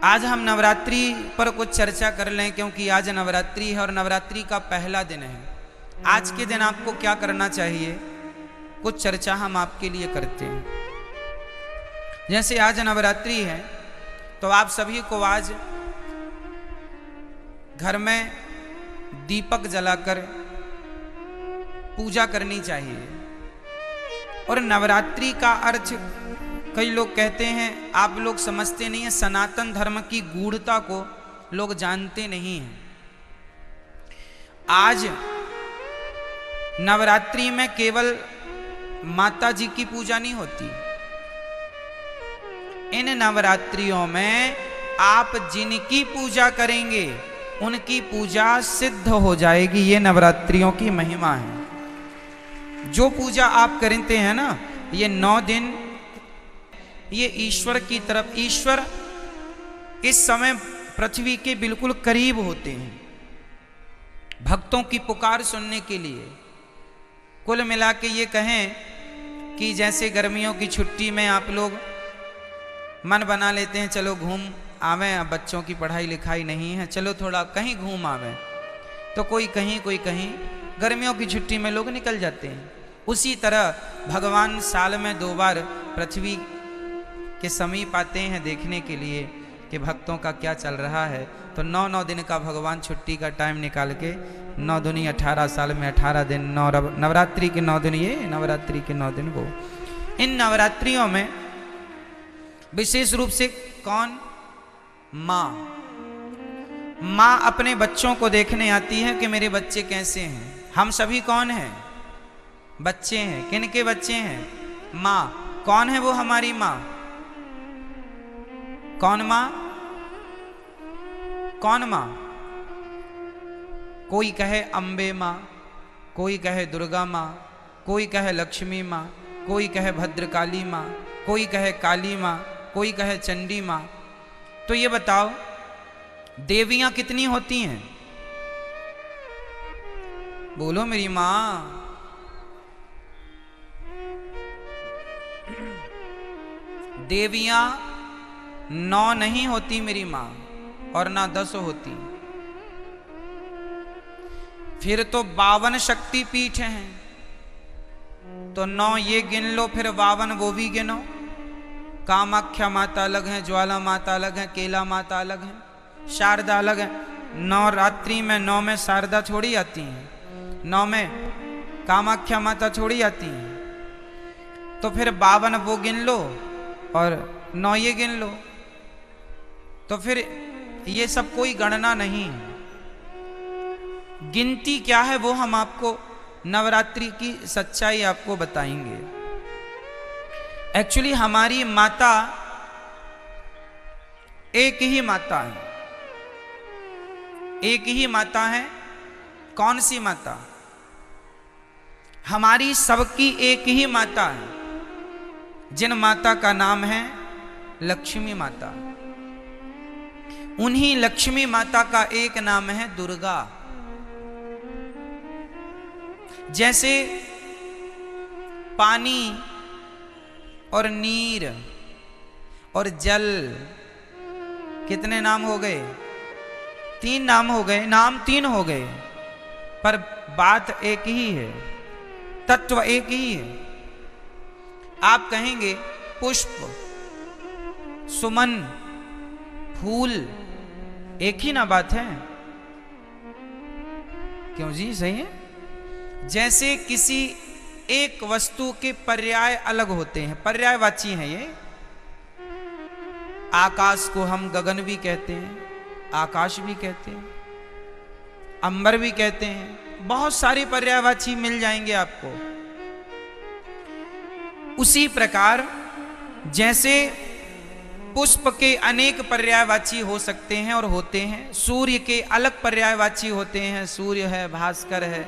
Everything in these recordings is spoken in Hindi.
आज हम नवरात्रि पर कुछ चर्चा कर लें, क्योंकि आज नवरात्रि है और नवरात्रि का पहला दिन है। आज के दिन आपको क्या करना चाहिए, कुछ चर्चा हम आपके लिए करते हैं। जैसे आज नवरात्रि है तो आप सभी को आज घर में दीपक जलाकर पूजा करनी चाहिए। और नवरात्रि का अर्थ कई लोग कहते हैं, आप लोग समझते नहीं हैं, सनातन धर्म की गूढ़ता को लोग जानते नहीं हैं। आज नवरात्रि में केवल माता जी की पूजा नहीं होती। इन नवरात्रियों में आप जिनकी पूजा करेंगे उनकी पूजा सिद्ध हो जाएगी। ये नवरात्रियों की महिमा है। जो पूजा आप करते हैं ना, ये 9 दिन ये ईश्वर की तरफ, ईश्वर इस समय पृथ्वी के बिल्कुल करीब होते हैं भक्तों की पुकार सुनने के लिए। कुल मिला के ये कहें कि जैसे गर्मियों की छुट्टी में आप लोग मन बना लेते हैं, चलो घूम आवें, अब बच्चों की पढ़ाई लिखाई नहीं है, चलो थोड़ा कहीं घूम आवें, तो कोई कहीं कोई कहीं गर्मियों की छुट्टी में लोग निकल जाते हैं। उसी तरह भगवान साल में 2 बार पृथ्वी के समीप आते हैं देखने के लिए कि भक्तों का क्या चल रहा है। तो 9 दिन का भगवान छुट्टी का टाइम निकाल के 9 दूनी 18, साल में 18 दिन, नवरात्रि के 9 दिन, ये नवरात्रि के 9 दिन वो। इन नवरात्रियों में विशेष रूप से कौन, माँ अपने बच्चों को देखने आती है कि मेरे बच्चे कैसे हैं। हम सभी कौन हैं, बच्चे हैं। किन के बच्चे हैं, माँ। कौन है वो हमारी माँ, कौन माँ, कौन माँ। कोई कहे अम्बे माँ, कोई कहे दुर्गा माँ, कोई कहे लक्ष्मी माँ, कोई कहे भद्रकाली माँ, कोई कहे काली माँ, कोई कहे चंडी माँ। तो ये बताओ देवियां कितनी होती हैं, बोलो मेरी माँ। देवियां 9 नहीं होती मेरी माँ, और ना 10 होती। फिर तो 52 शक्ति पीठ हैं, तो 9 ये गिन लो, फिर 52 वो भी गिनो। कामाख्या माता अलग है, ज्वाला माता अलग है, केला माता अलग है, शारदा अलग है। नवरात्रि में 9 में शारदा छोड़ी आती हैं, 9 में कामाख्या माता छोड़ी आती हैं। तो फिर 52 वो गिन लो और 9 ये गिन लो, तो फिर ये सब कोई गणना नहीं है। गिनती क्या है वो हम आपको नवरात्रि की सच्चाई आपको बताएंगे। एक्चुअली हमारी माता एक ही माता है, एक ही माता है। कौन सी माता, हमारी सबकी एक ही माता है, जिन माता का नाम है लक्ष्मी माता। उन्हीं लक्ष्मी माता का एक नाम है दुर्गा। जैसे पानी और नीर और जल, कितने नाम हो गए, 3 नाम हो गए, नाम 3 हो गए, पर बात एक ही है, तत्व एक ही है। आप कहेंगे पुष्प, सुमन, फूल, एक ही ना बात है, क्यों जी, सही है। जैसे किसी एक वस्तु के पर्याय अलग होते हैं, पर्यायवाची हैं ये। आकाश को हम गगन भी कहते हैं, आकाश भी कहते हैं, अंबर भी कहते हैं, बहुत सारे पर्यायवाची मिल जाएंगे आपको। उसी प्रकार जैसे पुष्प के अनेक पर्यायवाची हो सकते हैं और होते हैं, सूर्य के अलग पर्यायवाची होते हैं, सूर्य है, भास्कर है,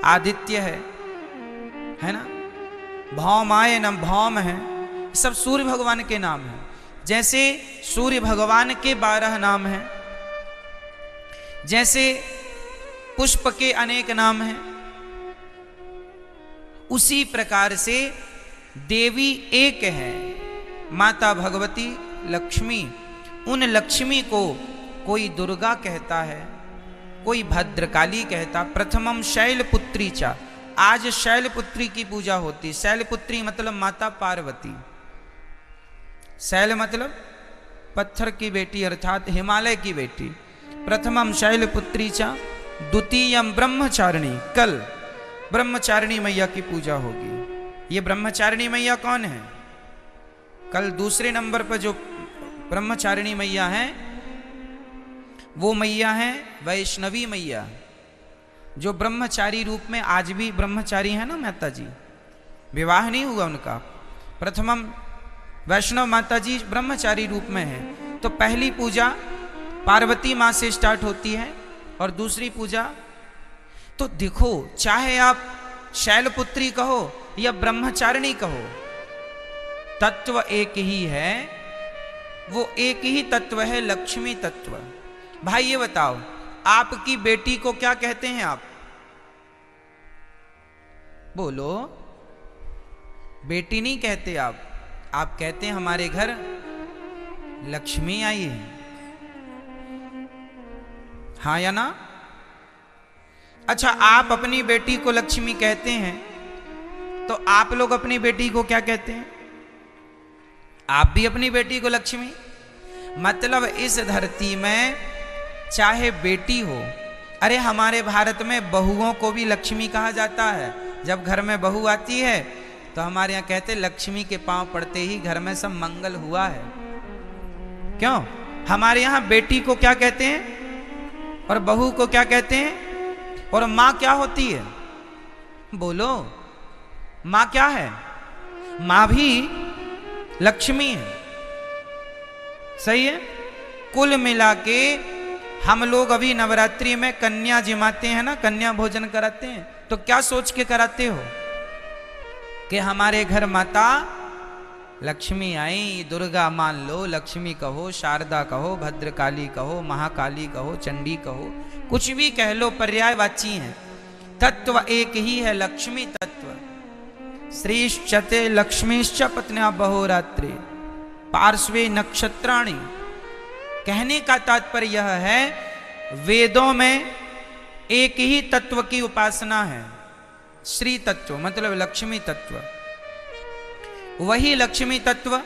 आदित्य है ना, भौमाय न भौम है, सब सूर्य भगवान के नाम हैं। जैसे सूर्य भगवान के 12 नाम हैं, जैसे पुष्प के अनेक नाम हैं, उसी प्रकार से देवी एक है, माता भगवती लक्ष्मी। उन लक्ष्मी को कोई दुर्गा कहता है, कोई भद्रकाली कहता। प्रथमम शैलपुत्री चा, आज शैलपुत्री की पूजा होती। शैलपुत्री मतलब माता पार्वती। शैल मतलब पत्थर की बेटी अर्थात हिमालय की बेटी। प्रथमम शैलपुत्री चा द्वितीयम ब्रह्मचारिणी, कल ब्रह्मचारिणी मैया की पूजा होगी। ये ब्रह्मचारिणी मैया कौन है? कल दूसरे नंबर पर जो ब्रह्मचारिणी मैया है वो मैया है वैष्णवी मैया, जो ब्रह्मचारी रूप में आज भी ब्रह्मचारी है ना माता जी, विवाह नहीं हुआ उनका। प्रथमम वैष्णव माता जी ब्रह्मचारी रूप में है। तो पहली पूजा पार्वती माँ से स्टार्ट होती है और दूसरी पूजा, तो देखो चाहे आप शैलपुत्री कहो या ब्रह्मचारिणी कहो, तत्व एक ही है। वो एक ही तत्व है, लक्ष्मी तत्व। भाई ये बताओ, आपकी बेटी को क्या कहते हैं आप? बोलो। बेटी नहीं कहते आप कहते हैं हमारे घर लक्ष्मी आई है। हाँ या ना? अच्छा, आप अपनी बेटी को लक्ष्मी कहते हैं, तो आप लोग अपनी बेटी को क्या कहते हैं? आप भी अपनी बेटी को लक्ष्मी। मतलब इस धरती में चाहे बेटी हो, अरे हमारे भारत में बहुओं को भी लक्ष्मी कहा जाता है। जब घर में बहू आती है तो हमारे यहाँ कहते लक्ष्मी के पांव पड़ते ही घर में सब मंगल हुआ है। क्यों? हमारे यहाँ बेटी को क्या कहते हैं और बहू को क्या कहते हैं? और माँ क्या होती है? बोलो, माँ क्या है? माँ भी लक्ष्मी है। सही है। कुल मिला के हम लोग अभी नवरात्रि में कन्या जिमाते हैं ना, कन्या भोजन कराते हैं, तो क्या सोच के कराते हो कि हमारे घर माता लक्ष्मी आई। दुर्गा मान लो, लक्ष्मी कहो, शारदा कहो, भद्रकाली कहो, महाकाली कहो, चंडी कहो, कुछ भी कह लो, पर्यायवाची हैं। तत्व एक ही है, लक्ष्मी तत्व। श्रीश्चते लक्ष्मीश्च पत्न्या बहोरात्रे पार्श्वे नक्षत्राणि। कहने का तात्पर्य यह है, वेदों में एक ही तत्व की उपासना है, श्री तत्व मतलब लक्ष्मी तत्व। वही लक्ष्मी तत्व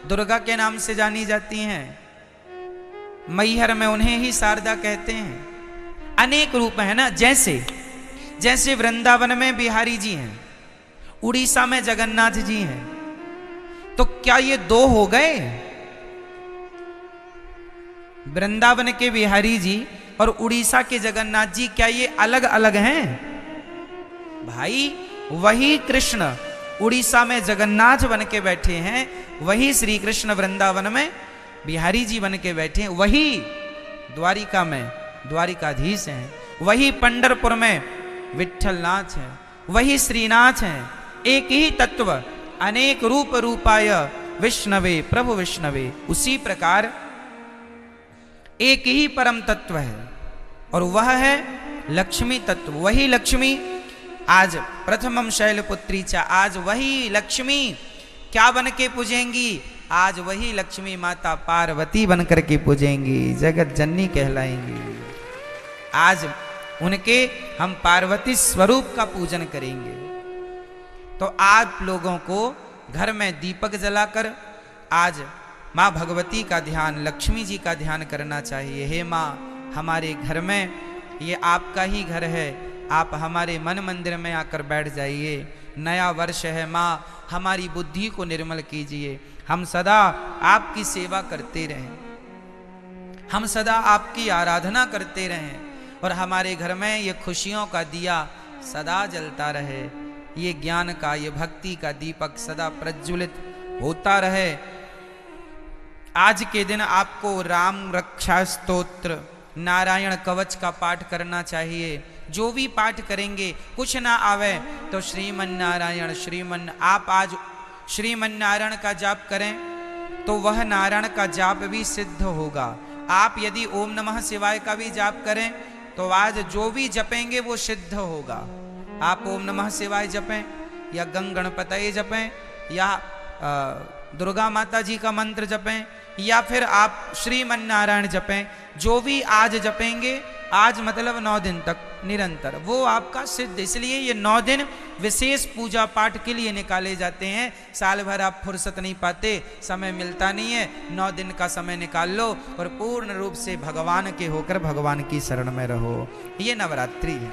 दुर्गा के नाम से जानी जाती हैं। मैहर में उन्हें ही शारदा कहते हैं। अनेक रूप है ना, जैसे वृंदावन में बिहारी जी हैं, उड़ीसा में जगन्नाथ जी हैं, तो क्या ये दो हो गए? वृंदावन के बिहारी जी और उड़ीसा के जगन्नाथ जी क्या ये अलग अलग हैं? भाई वही कृष्ण उड़ीसा में जगन्नाथ बन के बैठे हैं, वही श्री कृष्ण वृंदावन में बिहारी जी बन के बैठे हैं, वही द्वारिका में द्वारिकाधीश हैं, वही पंढरपुर में विठलनाथ हैं, वही श्रीनाथ हैं। एक ही तत्व, अनेक रूप रूपाय विष्णवे प्रभु विष्णवे। उसी प्रकार एक ही परम तत्व है और वह है लक्ष्मी तत्व। वही लक्ष्मी आज प्रथमम शैलपुत्री चा, आज वही लक्ष्मी क्या बन के पूजेंगी? आज वही लक्ष्मी माता पार्वती बन करके पूजेंगी, जगत जननी कहलाएंगी। आज उनके हम पार्वती स्वरूप का पूजन करेंगे। तो आप लोगों को घर में दीपक जलाकर आज माँ भगवती का ध्यान, लक्ष्मी जी का ध्यान करना चाहिए। हे माँ, हमारे घर में ये आपका ही घर है, आप हमारे मन मंदिर में आकर बैठ जाइए। नया वर्ष है माँ, हमारी बुद्धि को निर्मल कीजिए। हम सदा आपकी सेवा करते रहें, हम सदा आपकी आराधना करते रहें और हमारे घर में ये खुशियों का दिया सदा जलता रहे, ये ज्ञान का, ये भक्ति का दीपक सदा प्रज्वलित होता रहे। आज के दिन आपको राम रक्षा स्तोत्र, नारायण कवच का पाठ करना चाहिए। जो भी पाठ करेंगे, कुछ ना आवे तो श्रीमन नारायण आप आज श्रीमन नारायण का जाप करें तो वह नारायण का जाप भी सिद्ध होगा। आप यदि ओम नमः शिवाय का भी जाप करें तो आज जो भी जपेंगे वो सिद्ध होगा। आप ओम नमः शिवाय जपें या गंग गणपतये जपें या दुर्गा माता जी का मंत्र जपें या फिर आप श्रीमन नारायण जपें, जो भी आज जपेंगे, आज मतलब 9 दिन तक निरंतर, वो आपका सिद्ध। इसलिए ये 9 दिन विशेष पूजा पाठ के लिए निकाले जाते हैं। साल भर आप फुर्सत नहीं पाते, समय मिलता नहीं है, 9 दिन का समय निकाल लो और पूर्ण रूप से भगवान के होकर भगवान की शरण में रहो। ये नवरात्रि है,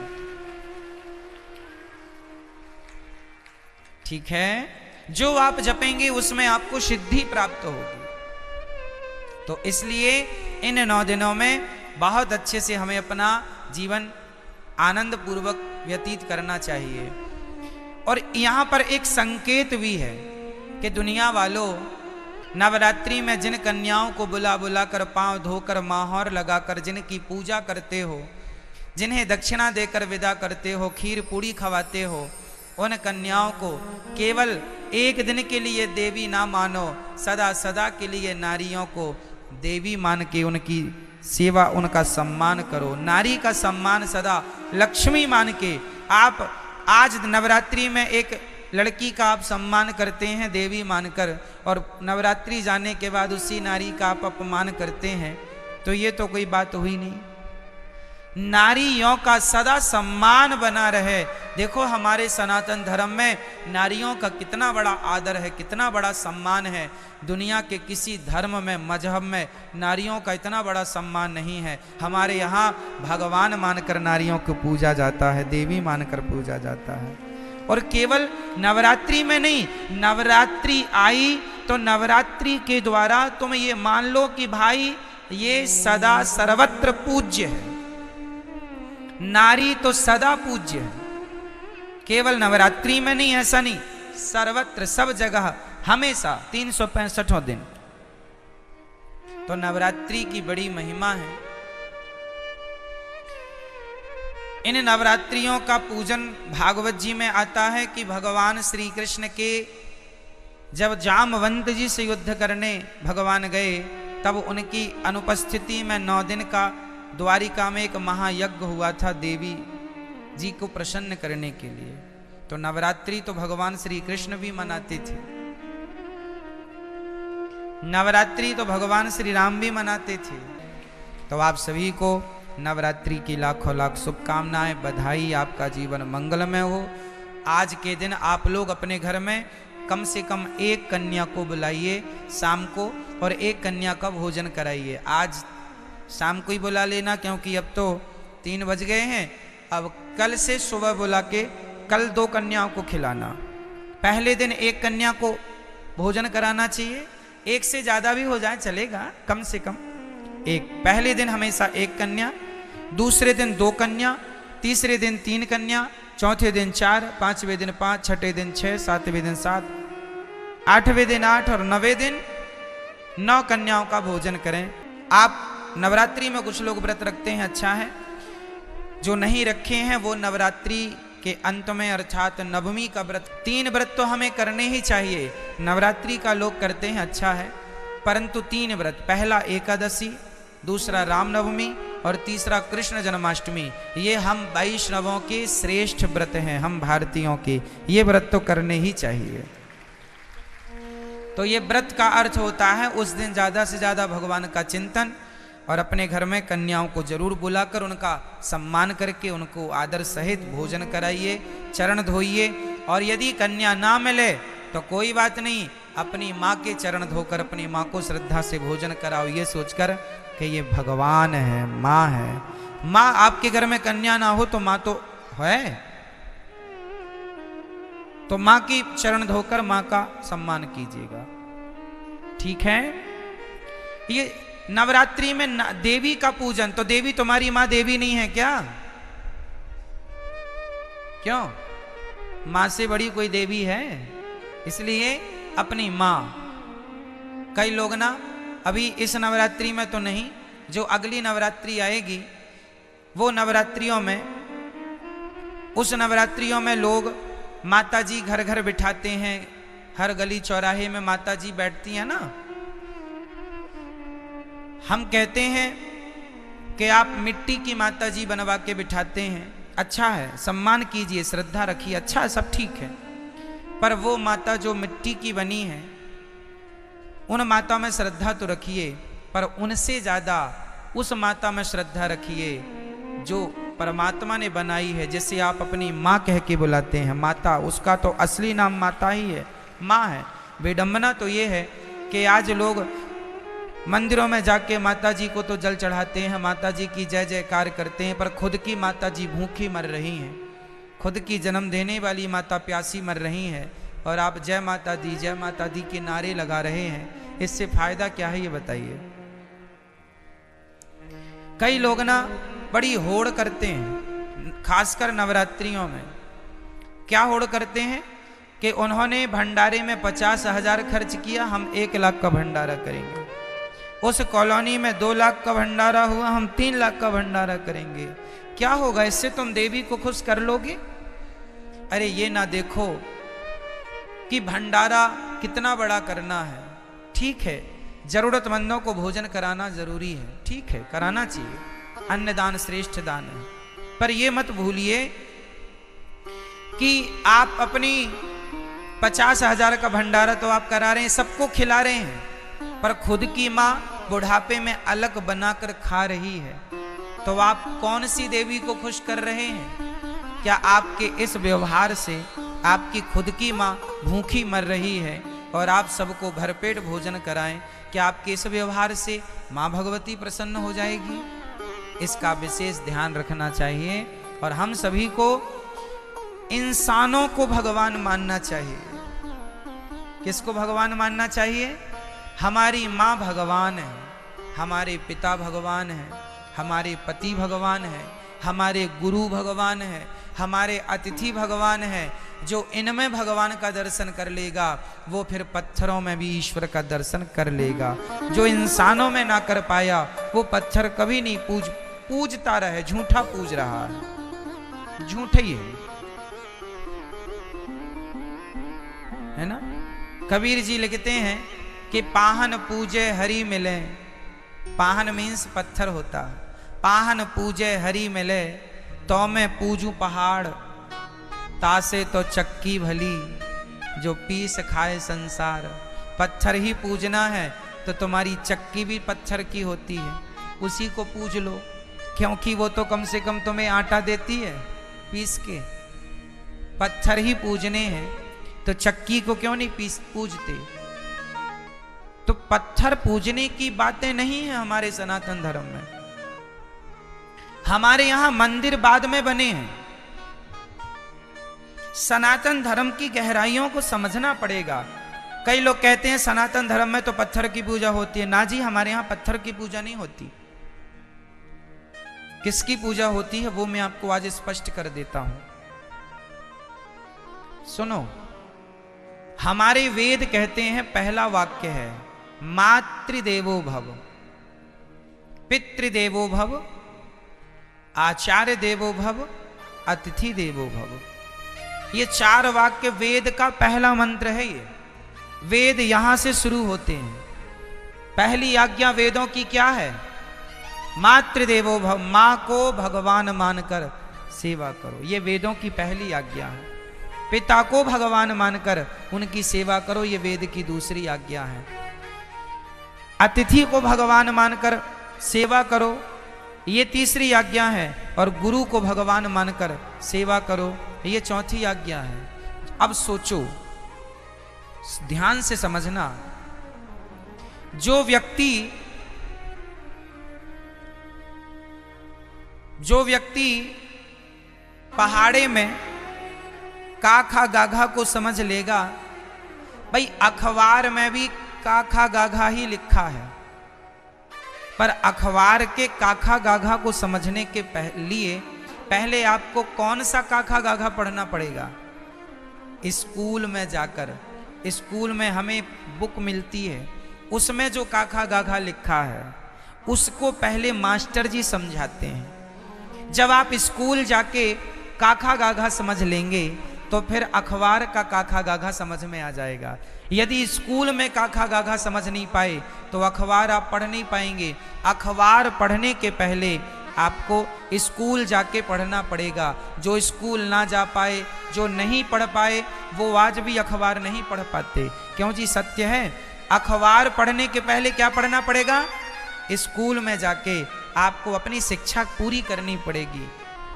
ठीक है। जो आप जपेंगे उसमें आपको सिद्धि प्राप्त होगी। तो इसलिए इन 9 दिनों में बहुत अच्छे से हमें अपना जीवन आनंद पूर्वक व्यतीत करना चाहिए। और यहाँ पर एक संकेत भी है कि दुनिया वालों, नवरात्रि में जिन कन्याओं को बुला बुला कर, पांव धोकर, माहौर लगाकर जिनकी पूजा करते हो, जिन्हें दक्षिणा देकर विदा करते हो, खीर पूड़ी खवाते हो, उन कन्याओं को केवल एक दिन के लिए देवी ना मानो, सदा सदा के लिए नारियों को देवी मान के उनकी सेवा, उनका सम्मान करो। नारी का सम्मान सदा लक्ष्मी मान के आप आज नवरात्रि में एक लड़की का आप सम्मान करते हैं देवी मानकर, और नवरात्रि जाने के बाद उसी नारी का आप अपमान करते हैं, तो ये तो कोई बात हुई नहीं। नारियों का सदा सम्मान बना रहे। देखो हमारे सनातन धर्म में नारियों का कितना बड़ा आदर है, कितना बड़ा सम्मान है। दुनिया के किसी धर्म में, मजहब में नारियों का इतना बड़ा सम्मान नहीं है। हमारे यहाँ भगवान मानकर नारियों को पूजा जाता है, देवी मानकर पूजा जाता है। और केवल नवरात्रि में नहीं, नवरात्रि आई तो नवरात्रि के द्वारा तुम ये मान लो कि भाई ये सदा सर्वत्र पूज्य है। नारी तो सदा पूज्य है, केवल नवरात्रि में नहीं, ऐसा नहीं, सर्वत्र, सब जगह, हमेशा 365 दिन। तो नवरात्रि की बड़ी महिमा है। इन नवरात्रियों का पूजन भागवत जी में आता है कि भगवान श्री कृष्ण के जब जामवंत जी से युद्ध करने भगवान गए, तब उनकी अनुपस्थिति में 9 दिन का द्वारिका में एक महायज्ञ हुआ था देवी जी को प्रसन्न करने के लिए। तो नवरात्रि तो भगवान श्री कृष्ण भी मनाते थे, नवरात्रि तो भगवान श्री राम भी मनाते थे। तो आप सभी को नवरात्रि की लाखों लाख शुभकामनाएं, बधाई, आपका जीवन मंगलमय हो। आज के दिन आप लोग अपने घर में कम से कम एक कन्या को बुलाइए शाम को, और एक कन्या का भोजन कराइए। आज शाम को ही बुला लेना, क्योंकि अब तो 3 बज गए हैं। अब कल से सुबह बुला के कल 2 कन्याओं को खिलाना। पहले दिन एक कन्या को भोजन कराना चाहिए, एक से ज्यादा भी हो जाए चलेगा, कम से कम एक। पहले दिन हमेशा एक कन्या, दूसरे दिन 2 कन्या, तीसरे दिन 3 कन्या, चौथे दिन 4, 5वें दिन 5, छठे दिन 6, 7वें दिन 7, 8वें दिन 8 और 9वें दिन 9 कन्याओं का भोजन करें। आप नवरात्रि में कुछ लोग व्रत रखते हैं, अच्छा है। जो नहीं रखे हैं वो नवरात्रि के अंत में अर्थात नवमी का व्रत, 3 व्रत तो हमें करने ही चाहिए। नवरात्रि का लोग करते हैं, अच्छा है, परंतु 3 व्रत, पहला एकादशी, दूसरा रामनवमी और तीसरा कृष्ण जन्माष्टमी, ये हम वैष्णवों के श्रेष्ठ व्रत हैं, हम भारतीयों के, ये व्रत तो करने ही चाहिए। तो ये व्रत का अर्थ होता है उस दिन ज्यादा से ज्यादा भगवान का चिंतन, और अपने घर में कन्याओं को जरूर बुलाकर उनका सम्मान करके उनको आदर सहित भोजन कराइए, चरण धोइए। और यदि कन्या ना मिले तो कोई बात नहीं, अपनी माँ के चरण धोकर अपनी माँ को श्रद्धा से भोजन कराओ, ये सोचकर कि ये भगवान है, माँ है। माँ आपके घर में कन्या ना हो तो माँ तो है, तो माँ की चरण धोकर माँ का सम्मान कीजिएगा, ठीक है। ये नवरात्रि में देवी का पूजन, तो देवी तुम्हारी माँ देवी नहीं है क्या? क्यों? माँ से बड़ी कोई देवी है? इसलिए अपनी माँ। कई लोग ना अभी इस नवरात्रि में तो नहीं, जो अगली नवरात्रि आएगी वो नवरात्रियों में, उस नवरात्रियों में लोग माता जी घर घर बिठाते हैं, हर गली चौराहे में माता जी बैठती हैं ना। हम कहते हैं कि आप मिट्टी की माता जी बनवा के बिठाते हैं, अच्छा है, सम्मान कीजिए, श्रद्धा रखिए, अच्छा है, सब ठीक है। पर वो माता जो मिट्टी की बनी है उन माता में श्रद्धा तो रखिए, पर उनसे ज़्यादा उस माता में श्रद्धा रखिए जो परमात्मा ने बनाई है, जिसे आप अपनी माँ कह के बुलाते हैं। माता, उसका तो असली नाम माता ही है, माँ है। विडंबना तो ये है कि आज लोग मंदिरों में जाके माता जी को तो जल चढ़ाते हैं, माता जी की जय जयकार करते हैं, पर खुद की माता जी भूखी मर रही हैं, खुद की जन्म देने वाली माता प्यासी मर रही हैं, और आप जय माता दी के नारे लगा रहे हैं। इससे फायदा क्या है ये बताइए। कई लोग ना बड़ी होड़ करते हैं, खासकर नवरात्रियों में। क्या होड़ करते हैं कि उन्होंने भंडारे में 50,000 खर्च किया, हम 1 लाख का भंडारा करेंगे। उस कॉलोनी में 2 लाख का भंडारा हुआ, हम 3 लाख का भंडारा करेंगे। क्या होगा इससे? तुम देवी को खुश कर लोगे? अरे ये ना देखो कि भंडारा कितना बड़ा करना है। ठीक है, जरूरतमंदों को भोजन कराना जरूरी है, ठीक है, कराना चाहिए, अन्नदान श्रेष्ठ दान है। पर ये मत भूलिए कि आप अपनी 50,000 का भंडारा तो आप करा रहे हैं, सबको खिला रहे हैं, पर खुद की माँ बुढ़ापे में अलग बनाकर खा रही है, तो आप कौन सी देवी को खुश कर रहे हैं? क्या आपके इस व्यवहार से आपकी खुद की माँ भूखी मर रही है और आप सबको भरपेट भोजन कराएं, क्या आपके इस व्यवहार से माँ भगवती प्रसन्न हो जाएगी? इसका विशेष ध्यान रखना चाहिए। और हम सभी को इंसानों को भगवान मानना चाहिए। किसको भगवान मानना चाहिए? हमारी माँ भगवान है, हमारे पिता भगवान है, हमारे पति भगवान है, हमारे गुरु भगवान है, हमारे अतिथि भगवान है। जो इनमें भगवान का दर्शन कर लेगा वो फिर पत्थरों में भी ईश्वर का दर्शन कर लेगा। जो इंसानों में ना कर पाया वो पत्थर कभी नहीं पूजता रहे, झूठा पूज रहा है, झूठे ही है ना। कबीर जी लिखते हैं कि पाहन पूजे हरि मिले, पाहन मीन्स पत्थर होता, पाहन पूजे हरि मिले, तो मैं पूजू पहाड़, तासे तो चक्की भली, जो पीस खाए संसार। पत्थर ही पूजना है तो तुम्हारी चक्की भी पत्थर की होती है, उसी को पूज लो, क्योंकि वो तो कम से कम तुम्हें आटा देती है पीस के। पत्थर ही पूजने हैं तो चक्की को क्यों नहीं पूजते? तो पत्थर पूजने की बातें नहीं है हमारे सनातन धर्म में। हमारे यहां मंदिर बाद में बने हैं। सनातन धर्म की गहराइयों को समझना पड़ेगा। कई लोग कहते हैं सनातन धर्म में तो पत्थर की पूजा होती है। ना जी, हमारे यहां पत्थर की पूजा नहीं होती। किसकी पूजा होती है वो मैं आपको आज स्पष्ट कर देता हूं। सुनो, हमारे वेद कहते हैं, पहला वाक्य है मातृदेवो भव, पितृदेवो भव, आचार्य देवो भव, अतिथि देवो भव। ये 4 वाक्य वेद का पहला मंत्र है। ये वेद यहां से शुरू होते हैं। पहली आज्ञा वेदों की क्या है? मातृदेवो भव, मां को भगवान मानकर सेवा करो, ये वेदों की पहली आज्ञा है। पिता को भगवान मानकर उनकी सेवा करो, ये वेद की दूसरी आज्ञा है। अतिथि को भगवान मानकर सेवा करो, ये तीसरी आज्ञा है। और गुरु को भगवान मानकर सेवा करो, ये चौथी आज्ञा है। अब सोचो, ध्यान से समझना, जो व्यक्ति पहाड़े में काखा गाघा को समझ लेगा, भाई अखबार में भी काखा गाघा ही लिखा है, पर अखबार के काखा गाघा को समझने के लिए पहले आपको कौन सा काखा गाघा पढ़ना पड़ेगा? स्कूल में जाकर, स्कूल में हमें बुक मिलती है, उसमें जो काखा गाघा लिखा है उसको पहले मास्टर जी समझाते हैं। जब आप स्कूल जाके काखा गाघा समझ लेंगे तो फिर अखबार का काखा गाघा समझ में आ जाएगा। यदि स्कूल में काखा गाघा समझ नहीं पाए तो अखबार आप पढ़ नहीं पाएंगे। अखबार पढ़ने के पहले आपको स्कूल जाके पढ़ना पड़ेगा। जो स्कूल ना जा पाए, जो नहीं पढ़ पाए, वो आज भी अखबार नहीं पढ़ पाते। क्यों जी? सत्य है अखबार पढ़ने के पहले क्या पढ़ना पड़ेगा? स्कूल में जाके आपको अपनी शिक्षा पूरी करनी पड़ेगी,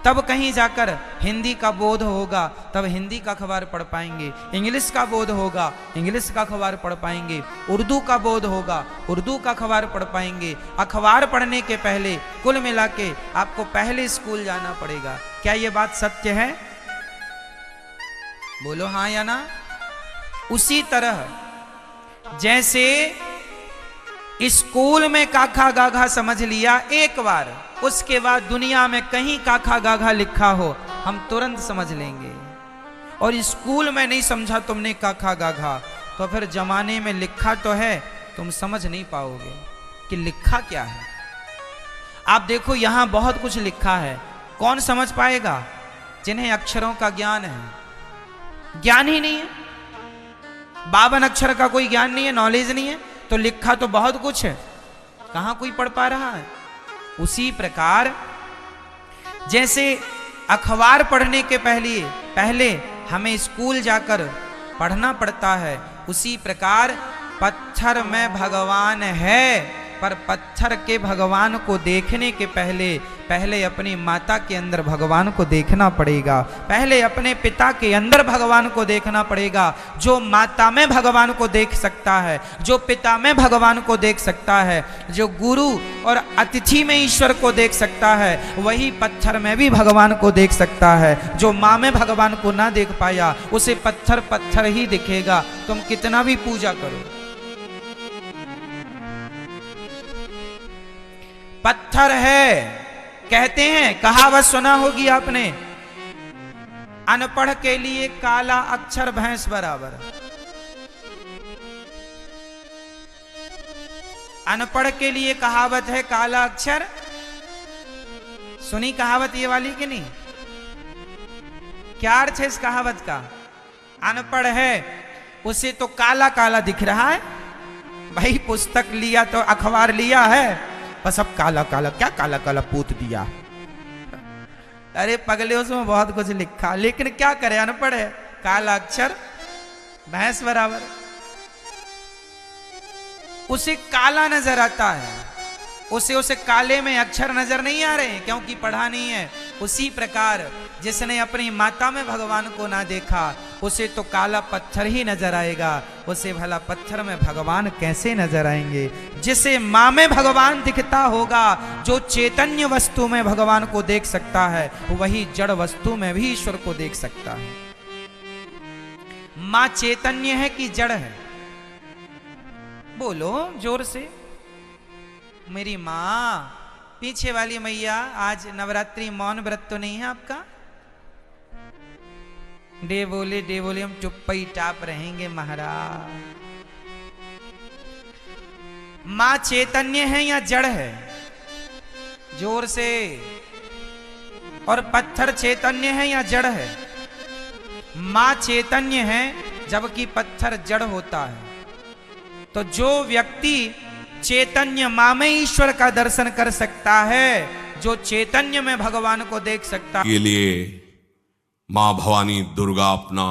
तब कहीं जाकर हिंदी का बोध होगा, तब हिंदी का अखबार पढ़ पाएंगे। इंग्लिश का बोध होगा, इंग्लिश का अखबार पढ़ पाएंगे। उर्दू का बोध होगा, उर्दू का अखबार पढ़ पाएंगे। अखबार पढ़ने के पहले कुल मिला के आपको पहले स्कूल जाना पड़ेगा। क्या ये बात सत्य है? बोलो हाँ या ना। उसी तरह जैसे स्कूल में काखा गाघा समझ लिया एक बार, उसके बाद दुनिया में कहीं काखा गाघा लिखा हो हम तुरंत समझ लेंगे। और स्कूल में नहीं समझा तुमने काखा गाघा, तो फिर जमाने में लिखा तो है, तुम समझ नहीं पाओगे कि लिखा क्या है। आप देखो यहां बहुत कुछ लिखा है, कौन समझ पाएगा? जिन्हें अक्षरों का ज्ञान है। ज्ञान ही नहीं है, 52 अक्षर का कोई ज्ञान नहीं है, नॉलेज नहीं है, तो लिखा तो बहुत कुछ है, कहां कोई पढ़ पा रहा है। उसी प्रकार जैसे अखबार पढ़ने के पहले हमें स्कूल जाकर पढ़ना पड़ता है, उसी प्रकार पत्थर में भगवान है, पर पत्थर के भगवान को देखने के पहले अपनी माता के अंदर भगवान को देखना पड़ेगा, पहले अपने पिता के अंदर भगवान को देखना पड़ेगा। जो माता में भगवान को देख सकता है, जो पिता में भगवान को देख सकता है, जो गुरु और अतिथि में ईश्वर को देख सकता है, वही पत्थर में भी भगवान को देख सकता है। जो माँ में भगवान को ना देख पाया, उसे पत्थर पत्थर ही दिखेगा, तुम कितना भी पूजा करो। पत्थर है, कहते हैं, कहावत सुना होगी आपने, अनपढ़ के लिए काला अक्षर भैंस बराबर। अनपढ़ के लिए कहावत है काला अक्षर। सुनी कहावत ये वाली कि नहीं? क्या अर्थ है इस कहावत का? अनपढ़ है उसे तो काला काला दिख रहा है। भाई पुस्तक लिया तो अखबार लिया है, बस अब काला काला, क्या काला काला पूत दिया। अरे पगले उसमें बहुत कुछ लिखा, लेकिन क्या करे, अनपढ़ है, काला अक्षर भैंस बराबर। उसे काला नजर आता है, उसे काले में अक्षर नजर नहीं आ रहे क्योंकि पढ़ा नहीं है। उसी प्रकार जिसने अपनी माता में भगवान को ना देखा, उसे तो काला पत्थर ही नजर आएगा, उसे भला पत्थर में भगवान कैसे नजर आएंगे। जिसे माँ में भगवान दिखता होगा, जो चैतन्य वस्तु में भगवान को देख सकता है, वही जड़ वस्तु में भी ईश्वर को देख सकता है। माँ चैतन्य है कि जड़ है? बोलो जोर से। मेरी माँ, पीछे वाली मैया, आज नवरात्रि मौन व्रत तो नहीं है आपका? डे बोले हम चुप्पा ही टाप रहेंगे महाराज। माँ चैतन्य है या जड़ है? जोर से। और पत्थर चैतन्य है या जड़ है? माँ चैतन्य है जबकि पत्थर जड़ होता है। तो जो व्यक्ति चैतन्य माँ में ईश्वर का दर्शन कर सकता है, जो चैतन्य में भगवान को देख सकता है, के लिए मां भवानी दुर्गा अपना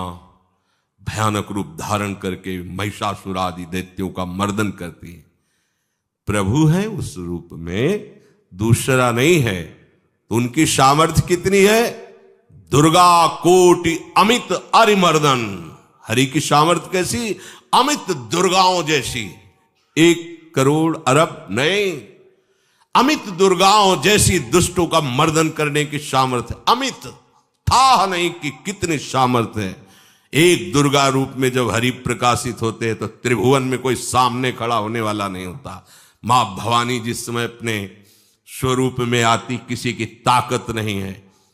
भयानक रूप धारण करके महिषासुर आदि दैत्यों का मर्दन करती है। प्रभु है उस रूप में, दूसरा नहीं है। तो उनकी सामर्थ्य कितनी है? दुर्गा कोटि अमित अरिमर्दन। हरि की सामर्थ्य कैसी? अमित दुर्गाओं जैसी। 1 करोड़ अरब नहीं, अमित दुर्गाओं जैसी दुष्टों का मर्दन करने की सामर्थ्य। अमित था नहीं कि कितनी सामर्थ्य है। एक दुर्गा रूप में जब हरि प्रकाशित होते हैं तो त्रिभुवन में कोई सामने खड़ा होने वाला नहीं होता। मां भवानी जिस समय अपने स्वरूप में आती, किसी की ताकत नहीं है।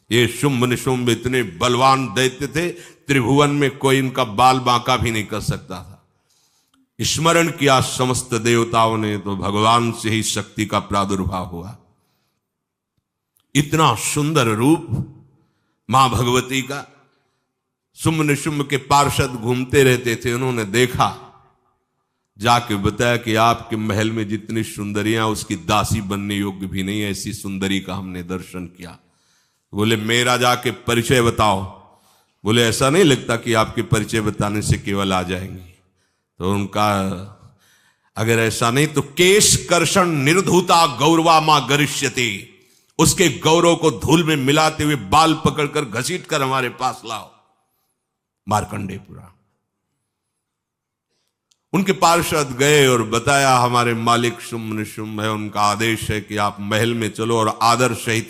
ये शुंभ निशुंभ इतने बलवान दैत्य थे, त्रिभुवन में कोई इनका बाल बांका भी नहीं कर सकता था। स्मरण किया समस्त देवताओं ने तो भगवान से ही शक्ति का प्रादुर्भाव हुआ। इतना सुंदर रूप मां भगवती का। शुंभ निशुंभ के पार्षद घूमते रहते थे, उन्होंने देखा, जाके बताया कि आपके महल में जितनी सुंदरियां उसकी दासी बनने योग्य भी नहीं है, ऐसी सुंदरी का हमने दर्शन किया। बोले मेरा जाके परिचय बताओ। बोले ऐसा नहीं लगता कि आपके परिचय बताने से केवल आ जाएंगी। तो उनका अगर ऐसा नहीं तो केश कर्षण निर्धूता गौरवा मां गरिष्यति, उसके गौरव को धूल में मिलाते हुए बाल पकड़कर घसीट कर हमारे पास लाओ। मार्कंडेय पुराण। उनके पार्षद गए और बताया हमारे मालिक शुम्भ निशुम्भ है, उनका आदेश है कि आप महल में चलो और आदर सहित,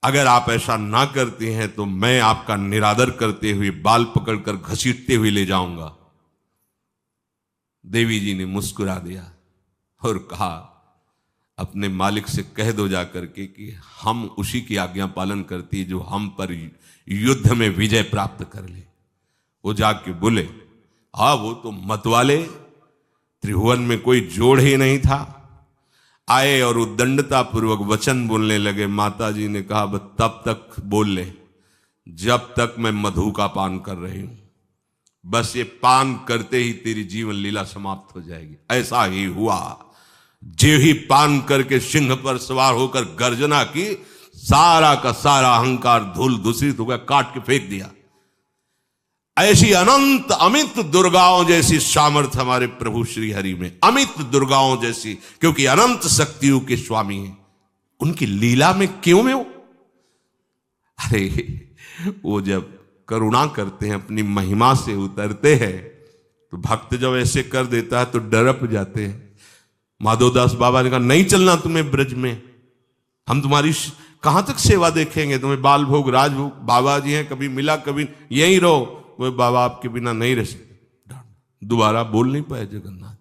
अगर आप ऐसा ना करती हैं तो मैं आपका निरादर करते हुए बाल पकड़कर घसीटते हुए ले जाऊंगा। देवी जी ने मुस्कुरा दिया और कहा अपने मालिक से कह दो जाकर के कि हम उसी की आज्ञा पालन करती जो हम पर युद्ध में विजय प्राप्त कर ले। वो जाके बोले हाँ वो तो मतवाले, त्रिभुवन में कोई जोड़ ही नहीं था। आए और उद्दंडता पूर्वक वचन बोलने लगे। माता जी ने कहा बस तब तक बोल ले जब तक मैं मधु का पान कर रही हूं, बस ये पान करते ही तेरी जीवन लीला समाप्त हो जाएगी। ऐसा ही हुआ। जो ही पान करके सिंह पर सवार होकर गर्जना की, सारा का सारा अहंकार धूल दूषित हो गया, काट के फेंक दिया। ऐसी अनंत अमित दुर्गाओं जैसी सामर्थ्य हमारे प्रभु श्री हरि में, अमित दुर्गाओं जैसी, क्योंकि अनंत शक्तियों के स्वामी हैं। उनकी लीला में क्यों में हो? अरे वो जब करुणा करते हैं, अपनी महिमा से उतरते हैं, तो भक्त जब ऐसे कर देता है तो डरप जाते हैं। माधोदास बाबा ने कहा नहीं चलना तुम्हें ब्रज में, हम तुम्हारी कहां तक सेवा देखेंगे, तुम्हें बाल भोग राजभोग, बाबा जी हैं कभी मिला कभी, यहीं रहो। वो बाबा आपके बिना नहीं रह सकते। दोबारा बोल नहीं पाए जगन्नाथ।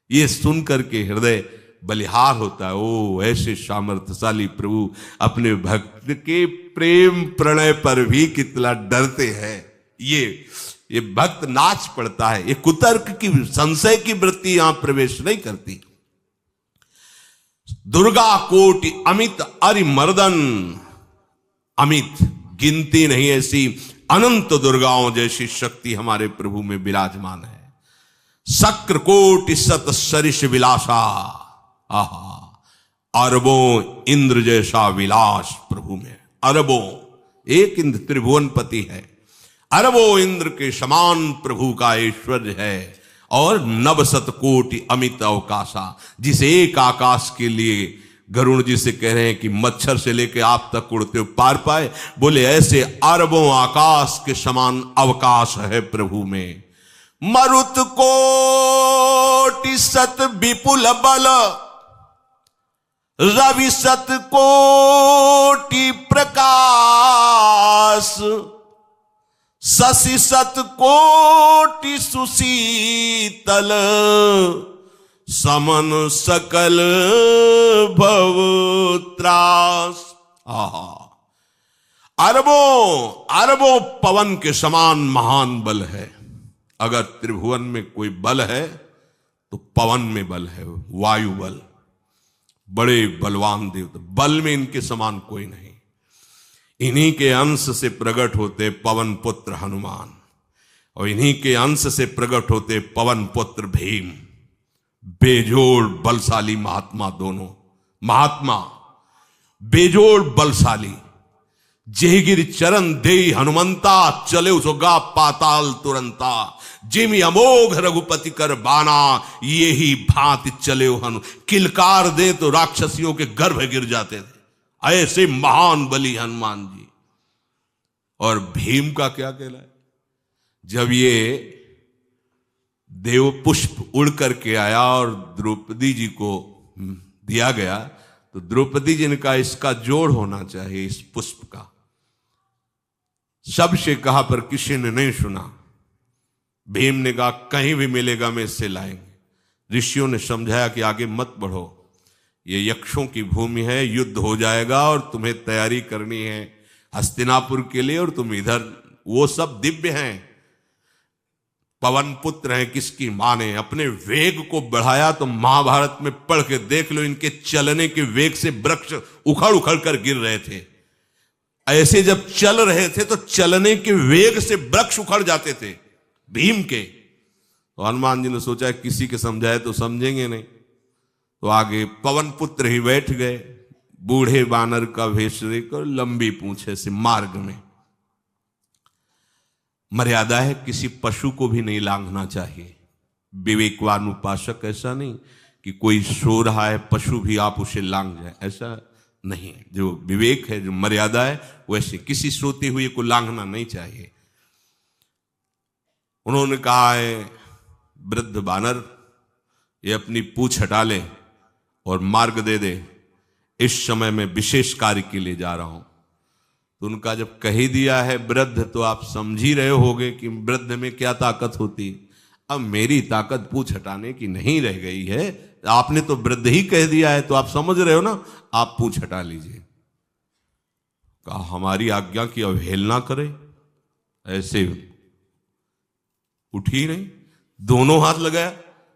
ये सुन करके हृदय बलिहार होता है। ओ ऐसे सामर्थ्यशाली प्रभु अपने भक्त के प्रेम प्रणय पर भी कितना डरते हैं। ये भक्त नाच पड़ता है। ये कुतर्क की संशय की वृत्ति यहां प्रवेश नहीं करती। दुर्गा कोटि अमित अरिमर्दन, अमित गिनती नहीं ऐसी अनंत दुर्गाओं जैसी शक्ति हमारे प्रभु में विराजमान है। शक्र कोटि सत सरिष विलासा, आहा अरबों इंद्र जैसा विलास प्रभु में। अरबों, एक इंद्र त्रिभुवनपति है, अरबों इंद्र के समान प्रभु का ऐश्वर्य है। और नवशत कोटि अमित अवकाशा, जिस एक आकाश के लिए गरुड़ जी से कह रहे हैं कि मच्छर से लेके आप तक उड़ते हो पार पाए, बोले ऐसे अरबों आकाश के समान अवकाश है प्रभु में। मरुत कोटि सत विपुल बल, रवि सत कोटि प्रकाश, शशि सत कोटि सुशीतल, समन सकल भव त्रास। आहा अरबों पवन के समान महान बल है। अगर त्रिभुवन में कोई बल है तो पवन में बल है, वायु बल। बड़े बलवान देवता, बल में इनके समान कोई नहीं। इन्हीं के अंश से प्रकट होते पवन पुत्र हनुमान, और इन्हीं के अंश से प्रकट होते पवन पुत्र भीम। बेजोड़ बलशाली महात्मा दोनों, महात्मा बेजोड़ बलशाली। जेगिर चरण दे हनुमंता, चले उसोगा पाताल तुरंता। जिमि अमोघ रघुपति कर बाना, ये ही भांति चले हनु। किलकार दे तो राक्षसियों के गर्भ गिर जाते थे। ऐसे महान बली हनुमान जी। और भीम का क्या कहला है? जब ये देव पुष्प उड़ करके आया और द्रौपदी जी को दिया गया, तो द्रौपदी जी ने कहा इसका जोड़ होना चाहिए, इस पुष्प का। सबसे कहा पर किसी ने नहीं सुना। भीम ने कहा कहीं भी मिलेगा मैं इससे लाएंगे। ऋषियों ने समझाया कि आगे मत बढ़ो, ये यक्षों की भूमि है, युद्ध हो जाएगा और तुम्हें तैयारी करनी है हस्तिनापुर के लिए, और तुम इधर, वो सब दिव्य हैं, पवन पुत्र हैं। किसकी मां ने अपने वेग को बढ़ाया तो महाभारत में पढ़ के देख लो, इनके चलने के वेग से वृक्ष उखड़ उखड़ कर गिर रहे थे। ऐसे जब चल रहे थे तो चलने के वेग से वृक्ष उखड़ जाते थे भीम के। तो हनुमान जी ने सोचा किसी के समझाए तो समझेंगे नहीं, तो आगे पवन पुत्र ही बैठ गए, बूढ़े बानर का भेष लेकर, लंबी पूंछे से। मार्ग में मर्यादा है, किसी पशु को भी नहीं लांघना चाहिए, विवेकवान उपासक ऐसा नहीं कि कोई सो रहा है पशु भी आप उसे लांग जाए, ऐसा नहीं। जो विवेक है, जो मर्यादा है, वैसे किसी सोते हुए को लांघना नहीं चाहिए। उन्होंने कहा है वृद्ध बानर ये अपनी पूंछ हटा ले और मार्ग दे दे, इस समय मैं विशेष कार्य के लिए जा रहा हूं। तो उनका जब कह ही दिया है वृद्ध, तो आप समझ ही रहे होगे कि वृद्ध में क्या ताकत होती। अब मेरी ताकत पूंछ हटाने की नहीं रह गई है, आपने तो वृद्ध ही कह दिया है, तो आप समझ रहे हो ना, आप पूंछ हटा लीजिए। कहा हमारी आज्ञा की अवहेलना करे, ऐसे उठी नहीं, दोनों हाथ लगाया,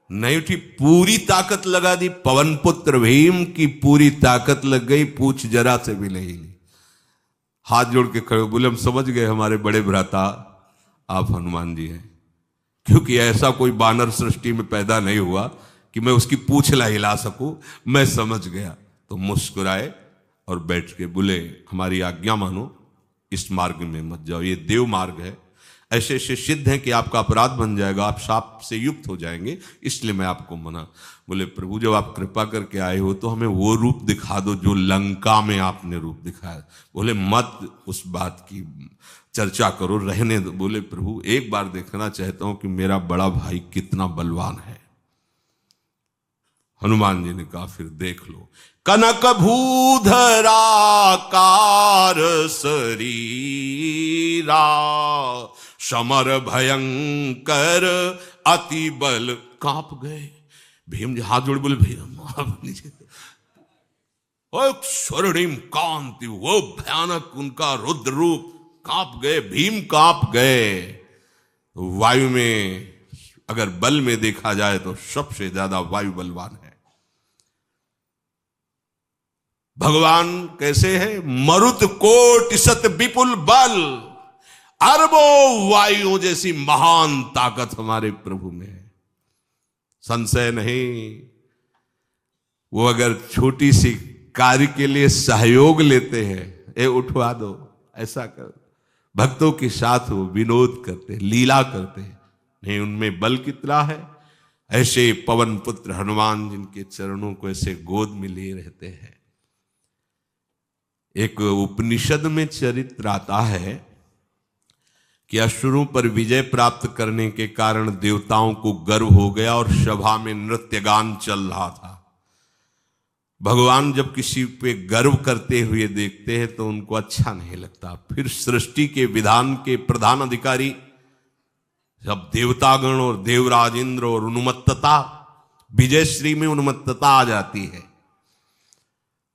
नहीं उठी, पूरी ताकत लगा दी। पवन पुत्र भीम की पूरी ताकत लग गई, पूछ जरा से भी नहीं ली। हाथ जोड़ के खड़े बोले हम समझ गए हमारे बड़े भ्राता आप हनुमान जी हैं, क्योंकि ऐसा कोई बानर सृष्टि में पैदा नहीं हुआ कि मैं उसकी पूंछ ला हिला सकूं, मैं समझ गया। तो मुस्कुराए और बैठ के बोले हमारी आज्ञा मानो, इस मार्ग में मत जाओ, ये देव मार्ग है, ऐसे ऐसे सिद्ध है कि आपका अपराध बन जाएगा, आप शाप से युक्त हो जाएंगे, इसलिए मैं आपको मना। बोले प्रभु जब आप कृपा करके आए हो तो हमें वो रूप दिखा दो जो लंका में आपने रूप दिखाया। बोले मत उस बात की चर्चा करो, रहने दो। बोले प्रभु एक बार देखना चाहता हूं कि मेरा बड़ा भाई कितना बलवान है। हनुमान जी ने कहा फिर देख लो। कनक भूधराकार शरीरा समर भयंकर अति बल, कांप गए। भीम जी हाथ जोड़ बोले भीम स्वर्णिम कांति, वो भयानक उनका रुद्र रूप, कांप गए, भीम कांप गए। वायु में अगर बल में देखा जाए तो सबसे ज्यादा वायु बलवान है। भगवान कैसे है? मरुत कोटि सत विपुल बल, अरबों वायु जैसी महान ताकत हमारे प्रभु में है, संशय नहीं। वो अगर छोटी सी कार्य के लिए सहयोग लेते हैं, ए उठवा दो, ऐसा कर, भक्तों के साथ वो विनोद करते, लीला करते, नहीं उनमें बल कितना है। ऐसे पवन पुत्र हनुमान जिनके चरणों को ऐसे गोद में लिए रहते हैं। एक उपनिषद में चरित्र आता है कि असुरों पर विजय प्राप्त करने के कारण देवताओं को गर्व हो गया और सभा में नृत्य गान चल रहा था। भगवान जब किसी पे गर्व करते हुए देखते हैं तो उनको अच्छा नहीं लगता। फिर सृष्टि के विधान के प्रधान अधिकारी जब देवतागण और देवराज इंद्र और उन्मत्तता, विजयश्री में उन्मत्तता आ जाती है,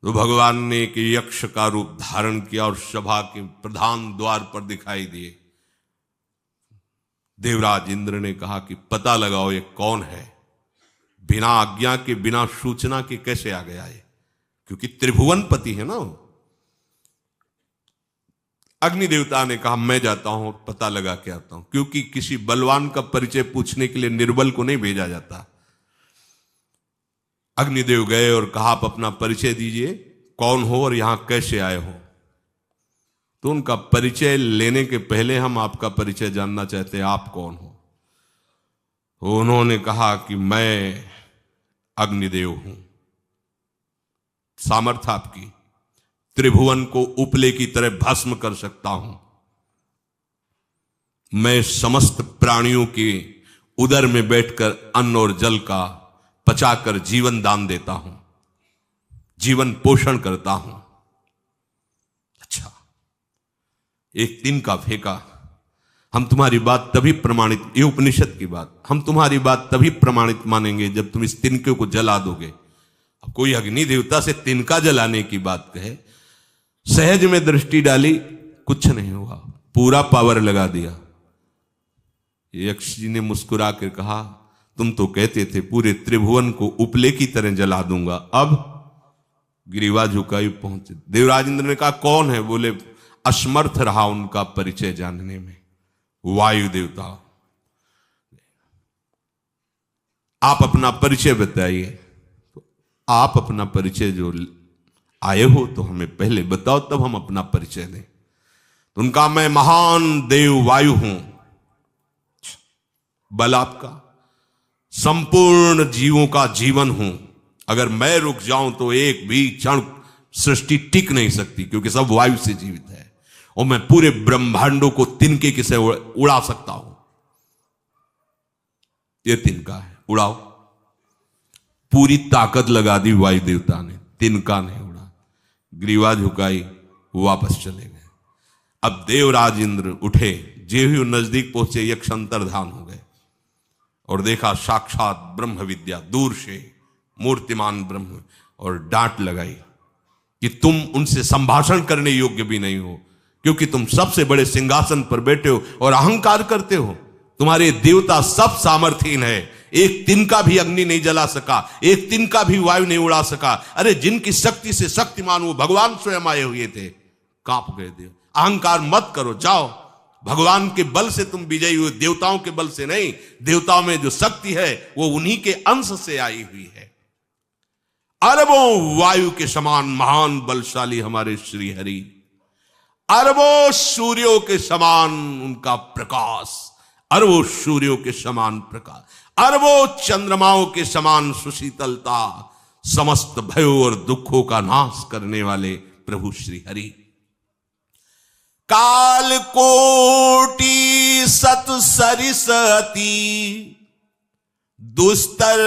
तो भगवान ने एक यक्ष का रूप धारण किया और सभा के प्रधान द्वार पर दिखाई दिए। देवराज इंद्र ने कहा कि पता लगाओ ये कौन है, बिना आज्ञा के, बिना सूचना के कैसे आ गया है, क्योंकि त्रिभुवनपति है ना। अग्नि देवता ने कहा मैं जाता हूं, पता लगा के आता हूं, क्योंकि किसी बलवान का परिचय पूछने के लिए निर्बल को नहीं भेजा जाता। अग्निदेव गए और कहा आप अपना परिचय दीजिए, कौन हो और यहां कैसे आए हो। तो उनका परिचय लेने के पहले हम आपका परिचय जानना चाहते हैं, आप कौन हो। तो उन्होंने कहा कि मैं अग्निदेव हूं, सामर्थ्य आपकी, त्रिभुवन को उपले की तरह भस्म कर सकता हूं। मैं समस्त प्राणियों के उदर में बैठकर अन्न और जल का पचाकर जीवन दान देता हूं, जीवन पोषण करता हूं। अच्छा, एक दिन का फेंका, हम तुम्हारी बात तभी प्रमाणित, ये उपनिषद की बात, हम तुम्हारी बात तभी प्रमाणित मानेंगे जब तुम इस तिनके को जला दोगे। अब कोई अग्नि देवता से तिनका जलाने की बात कहे, सहज में दृष्टि डाली, कुछ नहीं हुआ, पूरा पावर लगा दिया। यक्ष जी ने मुस्कुरा कर कहा तुम तो कहते थे पूरे त्रिभुवन को उपले की तरह जला दूंगा, अब गिरीवा झुकाई पहुंचे। देवराज इंद्र ने कहा कौन है? बोले असमर्थ रहा उनका परिचय जानने में, वायु देवता। आप अपना परिचय बताइए। तो आप अपना परिचय जो आए हो तो हमें पहले बताओ, तब हम अपना परिचय दें। तो उनका मैं महान देव वायु हूं। बल आपका, संपूर्ण जीवों का जीवन हूं। अगर मैं रुक जाऊं तो एक भी क्षण सृष्टि टिक नहीं सकती, क्योंकि सब वायु से जीवित है, और मैं पूरे ब्रह्मांडों को तिनके से उड़ा सकता हूं। ये तिनका है, उड़ाओ। पूरी ताकत लगा दी वायु देवता ने, तिनका नहीं उड़ा। ग्रीवा झुकाई, वापस चले गए। अब देवराज इंद्र उठे, जे ही नजदीक पहुंचे यक्ष अंतर्धान हो गए, और देखा साक्षात ब्रह्म विद्या दूर से मूर्तिमान ब्रह्म, और डांट लगाई कि तुम उनसे संभाषण करने योग्य भी नहीं हो, क्योंकि तुम सबसे बड़े सिंहासन पर बैठे हो और अहंकार करते हो। तुम्हारे देवता सब सामर्थ्यहीन है, एक तिनका भी अग्नि नहीं जला सका, एक तिनका भी वायु नहीं उड़ा सका। अरे जिनकी शक्ति से शक्तिमान वो भगवान स्वयं आए हुए थे, कांप गए देव। अहंकार मत करो, जाओ। भगवान के बल से तुम विजयी हुए, देवताओं के बल से नहीं। देवताओं में जो शक्ति है वो उन्हीं के अंश से आई हुई है। अरबों वायु के समान महान बलशाली हमारे श्री हरि, अरबों सूर्यों के समान उनका प्रकाश, अरबों सूर्यों के समान प्रकाश, अरबों चंद्रमाओं के समान सुशीतलता, समस्त भयों और दुखों का नाश करने वाले प्रभु श्री हरि। काल कोटि सत सरिस अति, दुस्तर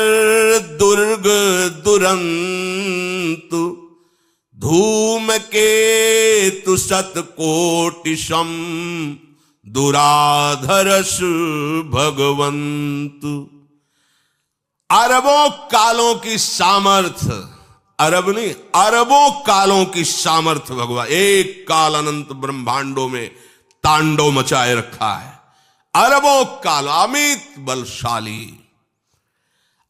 दुर्ग दुरंत, धूम के तु सत कोटिशम, दुराधरस भगवंत। अरबों कालों की सामर्थ्य, अरब नहीं अरबों कालों की सामर्थ्य भगवान, एक काल अनंत ब्रह्मांडों में तांडव मचाए रखा है। अरबों काल, अमित बलशाली,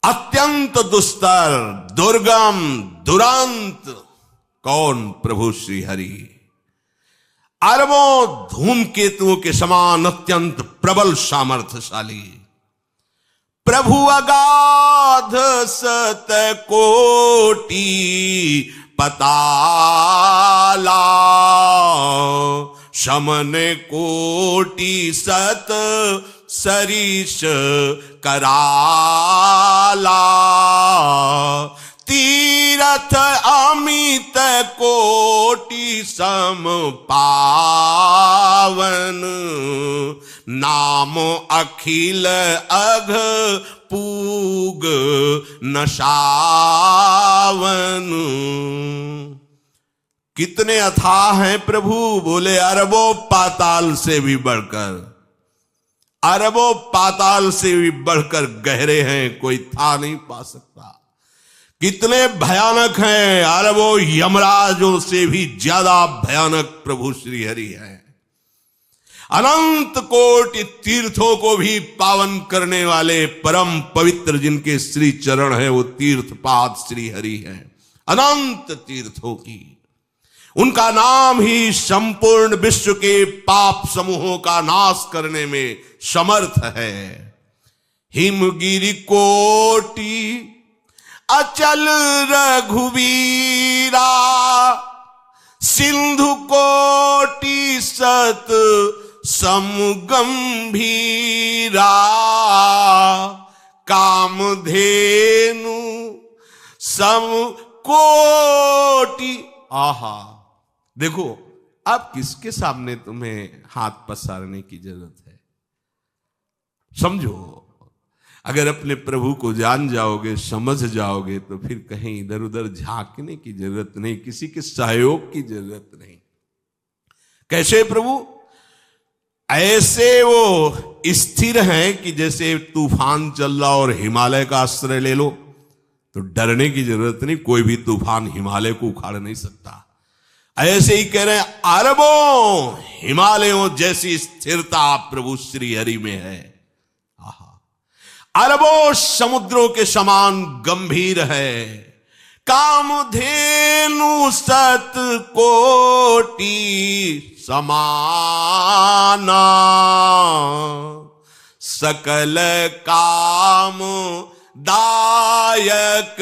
अत्यंत दुस्तर, दुर्गम, दुरांत। कौन? प्रभु श्री हरि। अरबों धूमकेतुओं के समान अत्यंत प्रबल सामर्थ्यशाली प्रभु, अगाध सत कोटि पताला, शमन कोटि सत सरिस कराला, तीरथ अमित कोटि सम पावन, नाम अखिल अघ पूग नशावन। कितने अथाह हैं प्रभु, बोले अरबों पाताल से भी बढ़कर, अरबों पाताल से भी बढ़कर गहरे हैं, कोई था नहीं पा सकता। कितने भयानक हैं, अरबों यमराजों से भी ज्यादा भयानक प्रभु श्री हरि हैं। अनंत कोटि तीर्थों को भी पावन करने वाले परम पवित्र जिनके श्री चरण हैं, वो तीर्थपाद श्री हरि हैं। अनंत तीर्थों की, उनका नाम ही संपूर्ण विश्व के पाप समूहों का नाश करने में समर्थ है। हिमगिरि कोटि अचल रघुवीरा, सिंधु कोटि सत समगंभीरा, कामधेनु सम कोटि। आहा, देखो अब किसके सामने तुम्हें हाथ पसारने की जरूरत है? समझो, अगर अपने प्रभु को जान जाओगे, समझ जाओगे, तो फिर कहीं इधर उधर झांकने की जरूरत नहीं, किसी के सहयोग की जरूरत नहीं। कैसे प्रभु? ऐसे वो स्थिर हैं कि जैसे तूफान चल रहा और हिमालय का आश्रय ले लो तो डरने की जरूरत नहीं, कोई भी तूफान हिमालय को उखाड़ नहीं सकता। ऐसे ही कह रहे हैं, अरबों हिमालयों जैसी स्थिरता प्रभु श्री हरि में है। अरबों समुद्रों के समान गंभीर है। कामधेनु सत कोटि समाना, सकल काम दायक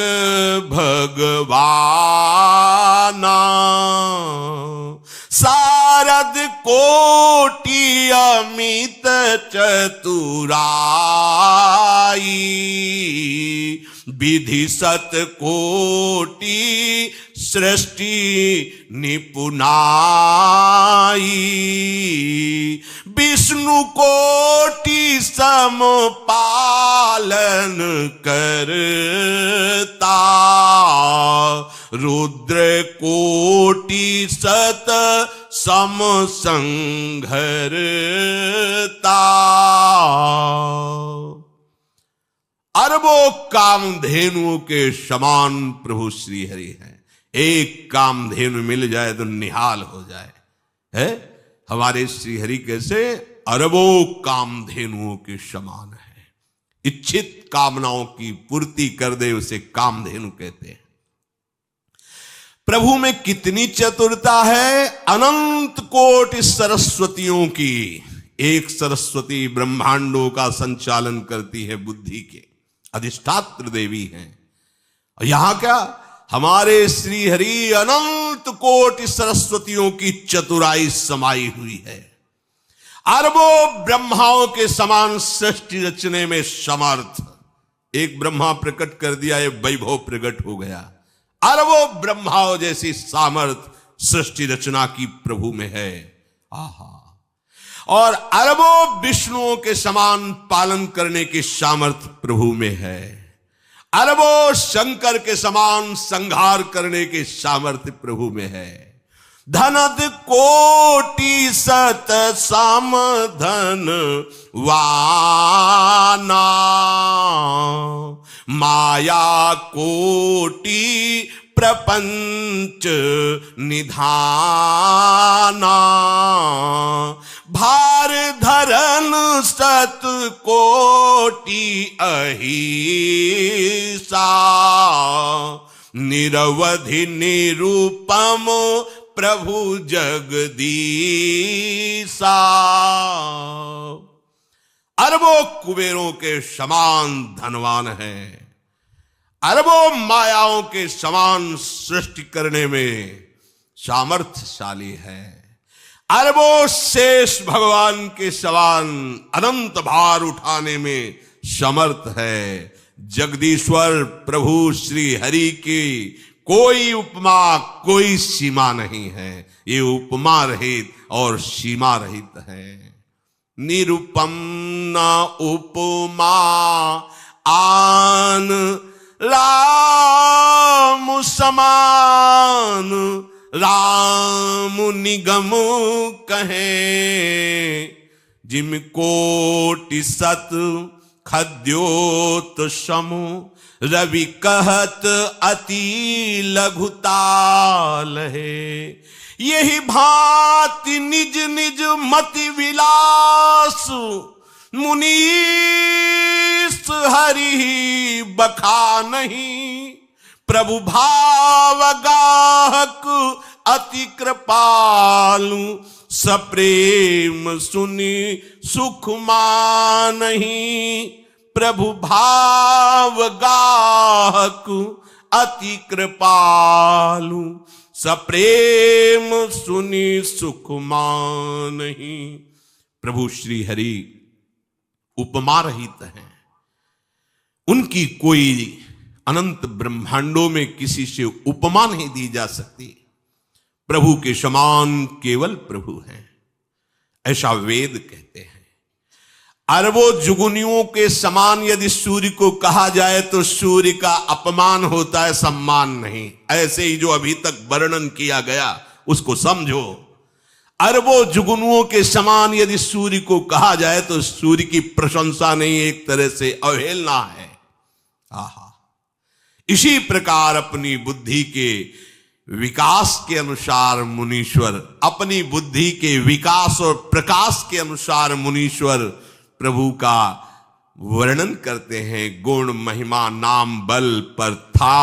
भगवाना, सारद कोटि अमित चतुराई, विधि सत कोटि सृष्टि निपुनाई, विष्णु कोटि सम पालन करता, रुद्र कोटि सत सम संघरता। अरबों कामधेनुओं के समान प्रभु श्री हरि हैं। एक कामधेनु मिल जाए तो निहाल हो जाए। है हमारे श्री हरि कैसे? अरबों कामधेनुओं के समान है। इच्छित कामनाओं की पूर्ति कर दे उसे कामधेनु कहते हैं। प्रभु में कितनी चतुरता है! अनंत कोटि सरस्वतियों की एक सरस्वती ब्रह्मांडों का संचालन करती है, बुद्धि के अधिष्ठात्र देवी हैं। और यहां क्या, हमारे श्री हरि अनंत कोटि सरस्वतियों की चतुराई समाई हुई है। अरबों ब्रह्माओं के समान सृष्टि रचने में समर्थ। एक ब्रह्मा प्रकट कर दिया, ये वैभव प्रकट हो गया। अरबों ब्रह्माओं जैसी सामर्थ सृष्टि रचना की प्रभु में है। आहा! और अरबों विष्णुओं के समान पालन करने की सामर्थ प्रभु में है। अरबों शंकर के समान संहार करने की सामर्थ्य प्रभु में है। धनद कोटि सत सम धन वाना, माया कोटि प्रपंच निधाना, भार धरन सत कोटि अहिसा, निरवधि निरूपम प्रभु जगदीसा। अरबों कुबेरों के समान धनवान है। अरबों मायाओं के समान सृष्टि करने में सामर्थ्यशाली है। अरबों शेष भगवान के समान अनंत भार उठाने में समर्थ है। जगदीश्वर प्रभु श्री हरि की कोई उपमा, कोई सीमा नहीं है। ये उपमा रहित और सीमा रहित है। निरुपम न उपमा आन राम समान, राम निगम कहे, जिम कोटि सत खद्योत समु, रवि कहत अति लघुताल है। यही भांति निज निज मति विलास, मुनीस हरि बखा नहीं। प्रभु भाव गाहक अति कृपालु, सप्रेम सुनी सुख मानहि। प्रभु भाव गाहक अति कृपालु, सप्रेम सुनी सुख मानहि। प्रभु श्री हरि उपमा रहित हैं। उनकी कोई अनंत ब्रह्मांडों में किसी से उपमा नहीं दी जा सकती। प्रभु के समान केवल प्रभु हैं, ऐसा वेद कहते हैं। अरबों जुगुनियों के समान यदि सूर्य को कहा जाए तो सूर्य का अपमान होता है, सम्मान नहीं। ऐसे ही जो अभी तक वर्णन किया गया उसको समझो। अरबों जुगनुओं के समान यदि सूर्य को कहा जाए तो सूर्य की प्रशंसा नहीं, एक तरह से अवहेलना है। आहा! इसी प्रकार अपनी बुद्धि के विकास के अनुसार मुनीश्वर, अपनी बुद्धि के विकास और प्रकाश के अनुसार मुनीश्वर प्रभु का वर्णन करते हैं। गुण महिमा नाम बल पर था